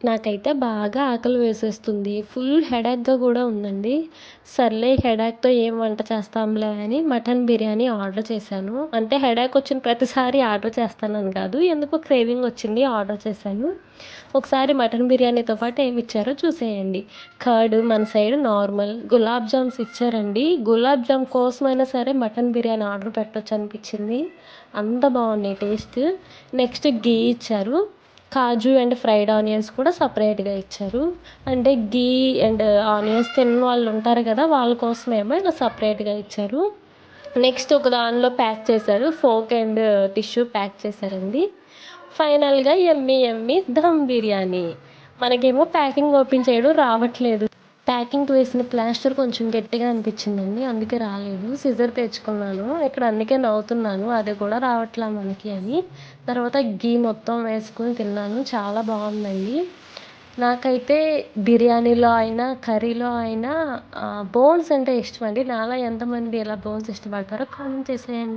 నాకైతే బాగా ఆకలి వేసేస్తుంది. ఫుల్ హెడేక్‌గా గూడా ఉందండి. సర్లే హెడేక్‌తో ఏం వంట చేస్తాంలే అని మటన్ బిర్యానీ ఆర్డర్ చేశాను. అంటే హెడేక్ వచ్చిన ప్రతిసారి ఆర్డర్ చేస్తానని కాదు. ఎందుకో క్రేవింగ్ వచ్చింది ఆర్డర్ చేశాను. ఒకసారి మటన్ బిర్యానీతో పాటు ఏమిచ్చారో చూసేయండి. కర్డ్ మన సైడ్ నార్మల్, గులాబ్ జామ్స్ ఇచ్చారండి. గులాబ్ జామ్ కోసమైనా సరే మటన్ బిర్యానీ ఆర్డర్ పెట్టొచ్చు అనిపించింది. అంత బాగున్నాయి టేస్ట్. నెక్స్ట్ ఘీ ఇచ్చారు. కాజు అండ్ ఫ్రైడ్ ఆనియన్స్ కూడా సపరేట్గా ఇచ్చారు. అంటే ఘీ అండ్ ఆనియన్స్ తినని వాళ్ళు ఉంటారు కదా, వాళ్ళ కోసమేమో ఇలా సపరేట్గా ఇచ్చారు. నెక్స్ట్ ఒక దానిలో ప్యాక్ చేశారు, ఫోక్ అండ్ టిష్యూ ప్యాక్ చేశారండి. ఫైనల్గా యమ్మీ యమ్మీ దమ్ బిర్యానీ. మనకేమో ప్యాకింగ్ ఓపెన్ చేయడం రావట్లేదు. ప్యాకింగ్ వేసిన ప్లాస్టర్ కొంచెం గట్టిగా అనిపించిందండి, అందుకే రాలేదు. సిజర్ తెచ్చుకున్నాను. ఇక్కడ అందుకే నవ్వుతున్నాను, అది కూడా రావట్లా మనకి అని. తర్వాత ఘీ మొత్తం వేసుకుని తిన్నాను, చాలా బాగుందండి. నాకైతే బిర్యానీలో అయినా కర్రీలో అయినా బోన్స్ అంటే ఇష్టం అండి. నాలా ఎంతమంది ఇలా బోన్స్ ఇష్టపడతారో కామెంట్ చేసేయండి.